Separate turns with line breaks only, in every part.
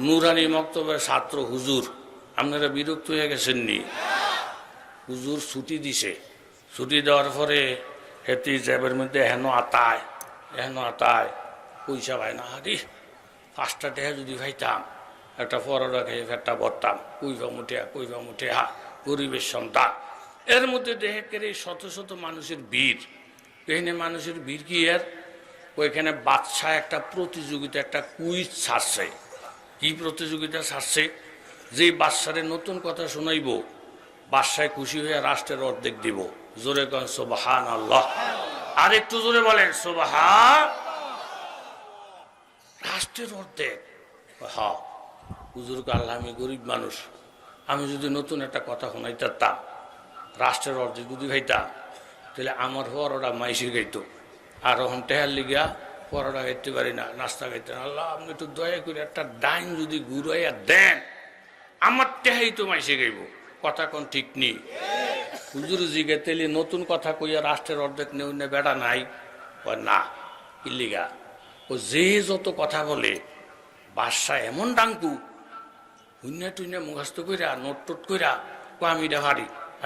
নুরানি মক্তবের ছাত্র হুজুর, আপনারা বিরক্ত হয়ে গেছেন নি? হুজুর ছুটি দিছে, ছুটি দেওয়ার পরে হেতি জ্যাবের মধ্যে হেন আতায় পয়সা পায় না। আরে 5টা টাকা যদি খাইতাম, একটা পরোটা খেয়ে ফেরটা বরতাম, কইবা মুঠে গরিবের সন্তান। এর মধ্যে দেখে শত শত মানুষের ভিড়। এখানে মানুষের ভিড় কি এর? ওইখানে বাদশা একটা প্রতিযোগিতা, একটা কুইজ ছাড়ছে। কি প্রতিযোগিতা ছাড়ছে? যে বাদশারে নতুন কথা শোনাইব, বাদশায় খুশি হয়ে রাষ্ট্রের অর্ধেক দিব। জোরে কন সুবহানাল্লাহ। আর একটু জোরে বলেন সুবহান। রাষ্ট্রের অর্ধেক। হ্যাঁ হুজুর, আল্লাহ আমি গরিব মানুষ, আমি যদি নতুন একটা কথা শোনাইতাম, রাষ্ট্রের অর্ধেক যদি খাইতাম, তাহলে আমার পরোটা মাইসি খাইতো। আর এখন টেহার লিগা পরোটা খাইতে পারি না, নাস্তা খাইতে না। আল্লাহ আপনি একটু দয়া করে একটা ডাইন যদি ঘুরাইয়া দেন, আমার টেহাই তো মাইসে খাইব। কথা কোন ঠিক নেই? হুজুর জিগে তেলি নতুন কথা কইয়া রাষ্ট্রের অর্ধেক নেই বেড়া নাই না ইল্লিগা। ও যে যত কথা বলে বাদশা এমন ডাঙ্কু, হুইনা টুইনা মুখাস্ত কইরা নোট টোট কইরা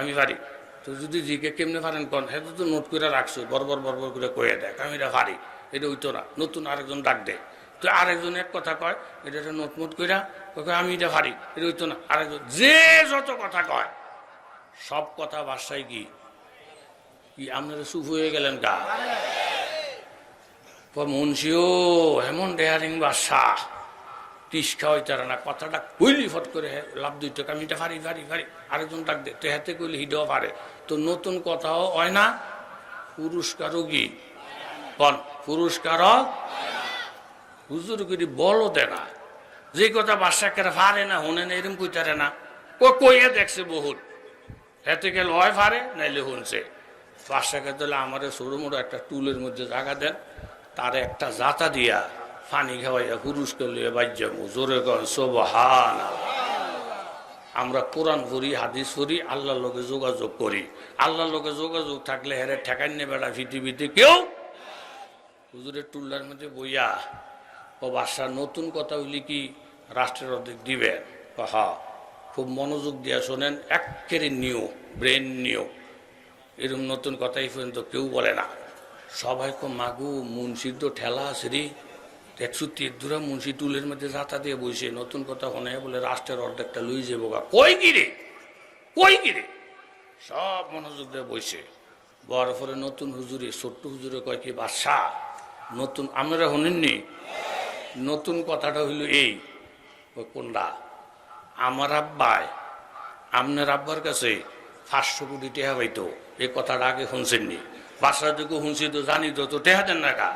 আমি পারি। তো যদি জিকে কেমনে পারেন কন, হ্যাঁ তো নোট করে রাখছো, বরবর করে কয়ে দেখ আমি এটা পারি, এটা হইতো না। নতুন আরেকজন ডাক দেয়, তো আরেকজন এক কথা কয়, এটা নোটমোট কইরা আমি এটা পারি, এটা হইতো না। আরেকজন যে যত কথা কয়, সব কথা বাসায় কি আপনারা চুপ হয়ে গেলেন গা? মুন্সিও এমন ডেয়ারিং বাসা, টিসকা হইতারে না, কথাটা কইলি ফট করে লাভ দিত, আমি এটা পারি। আরেকজন ডাক দে, হাতে কইলে হিডও পারে। তো নতুন কথাও হয় না, পুরস্কারও কি কন? পুরস্কারও হুজুর করি বলো দে না। যে কথা বাসা কেরা পারে না, শুনে না, এরকম কইতারে না। কইয়া দেখছে বহুত, হেতে গেল হয় পারে, নাইলে শুনছে। বাসাকে দিলে আমার সরু মোড়ো একটা টুলের মধ্যে জায়গা দেন, তার একটা জাতা দিয়া পানি খাওয়াইয়া পুরস্কার লিয়ে বাজ্যামু। জোরে কন সুবহান। আমরা কোরআন পড়ি, হাদিস পড়ি, আল্লাহর লোকে যোগাযোগ করি। আল্লাহর লোকে যোগাযোগ থাকলে হেরে ঠেকাই নে বেড়া পৃথিবীতে কেউ। হুজুরের টুল্লার মধ্যে বইয়া ও বাসার নতুন কথা হইলে কি রাষ্ট্রের অর্ধেক দিবেন? হা, খুব মনোযোগ দিয়া শোনেন, একেবারে নিউ ব্রেন নিউ। এরকম নতুন কথাই পর্যন্ত কেউ বলে না। সবাই কো মাগু মুন্সির তো ঠেলা আছে রে, 103 মুন্সি টুলের মধ্যে যাতা দিয়ে বইছে, নতুন কথা শোনে বলে রাষ্ট্রের অর্ধেকটা লই যাবো গা। কই গিরে সব মনোযোগ দিয়ে বইছে। বড় পরে নতুন হুজুরে, ছোট্ট হুজুরে কয় কি বাদশা নতুন, আপনারা শোনেননি? নতুন কথাটা হইল এই, কোনটা? আমার আব্বায় আপনার আব্বার কাছে 500 কোটি টাকা পাইতো, এই কথাটা আগে শুনছেননি? বাদশা যখন শুনছি তো জানি তো টেহা দেন না কা?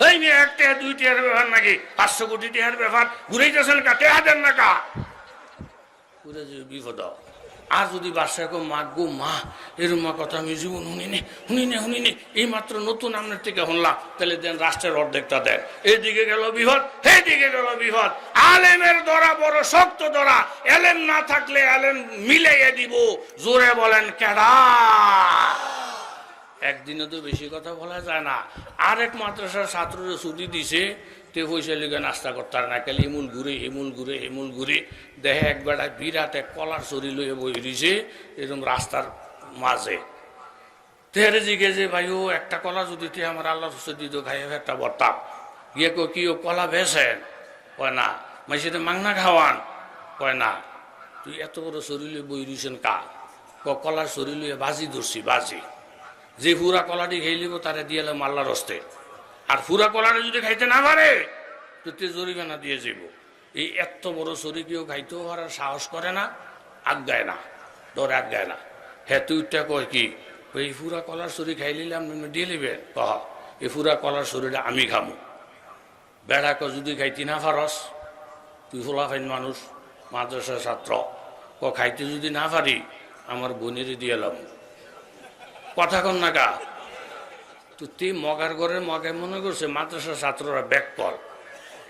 এই মেয়ে 1 টাকা 2 টাকার ব্যাপার নাকি? 500 কোটি টাকার ব্যাপার ঘুরাইতেছেন কা? টেহা দেন না কা? ঘুরে যে বিপদ। আর যদি বাদশা কো মা গো মা, এরম কথা আমি জীবন শুনিনি, এই মাত্র নতুন আপনার থেকে শুনলাম, তাহলে দেন রাষ্ট্রের অর্ধেকটা দেন। এইদিকে গেল বিপদ, এইদিকে গেল বিপদ। আলেমের ধরা বড় শক্ত ধরা, এলেম না থাকলে এলেম মিলাইয়ে দিব। জোরে বলেন কেডা? একদিনে তো বেশি কথা বলা যায় না। আরেক মাদ্রাসার ছাত্ররা ছুটি দিছে, তে পয়সা লিগে নাস্তা করতে না, খালি এমুল ঘুরে দেখে এক বেড়ায় বিরাট এক কলার চুরি লইয়ে বই দিছে এরকম রাস্তার মাঝে। তেরে জিগে যে ভাই ও একটা কলা যদি তে আমার আল্লাহর হুসে দিত, খাইয়ে একটা বরতাম। গিয়ে কো কি ও কলা বেছেন? কয় না। মাইসে মাংনা খাওয়ান? কয় না। তুই এত বড় চুরি লইয়ে বই দিছেন কা? কলার চুরি লইয়ে বাজি ধরছি, বাজি। যে পুরা কলাটি খেয়ে লিব তারা দিয়ে এলাম আল্লাহর হস্তে। আর পুরা কলাটা যদি খাইতে না পারে তো তে জরিমানা দিয়ে যাব। এই এত বড় চুরি কেউ খাইতেও পারার সাহস করে না, আজ্ঞায় না, ডরে আজ্ঞায় না। হ্যাঁ তুইটা কয় কি এই পুরা কলার চুরি খাই নিলে আপনি দিয়ে নেবেন? কহ এই পুরা কলার চুরিটা আমি খামো। বেড়া ক যদি খাইতে না পারস, তুই ফোলাফাইন মানুষ, মাদ্রাসার ছাত্র, খাইতে যদি না পারি আমার বোনের দিয়ে এলাম। কথা কন না কা? তো তুই মগার ঘরের মগায় মনে করছে মাদ্রাসার ছাত্ররা ব্যাক কল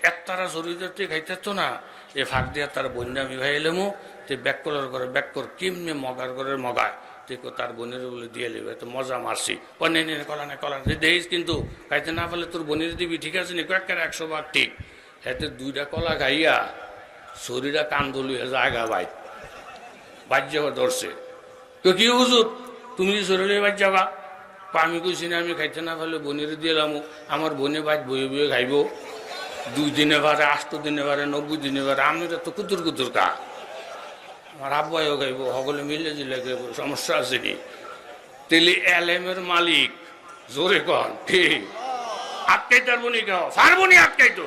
একতারা শরীরতে খাইতে তো না, এ ফাঁক দিয়ে তার বন্যা আমি ভাই এলেমো, তে ব্যাক কলার ঘরে ব্যাক কর কেমনে মগার ঘরের মগায় দেখো তার বোনের বলে দিয়ে নেবে, তো মজা মারছি। কলা দেখিস কিন্তু খাইতে না পারলে তোর বোনের দিবি, ঠিক আছে নি? কয়েকটা 100 ভাগ ঠিক। হাতে 2টা কলা খাইয়া শরীরা কান্দলি জায়গা বাজ্য ধরছে তো কি হুজুর তুমি শরীরে বাজ যাবা আমি কইছি না আমি খাইতে না ফেলে বোনের দিলাম আমার বোনে বাজ বয়ে বয়ে খাইব 2 দিনে বারে 8 দিনে বারে 90 দিনে বারে আমি তো কুতুর কা আমার আব্বাইও খাইব সকলে মিলে জিলে খাইব সমস্যা আছে কি তেলি এলেমের মালিক জোরে কন ঠিক আটকাইতে পারবো নি কেউ পারবো নি আটকাইতো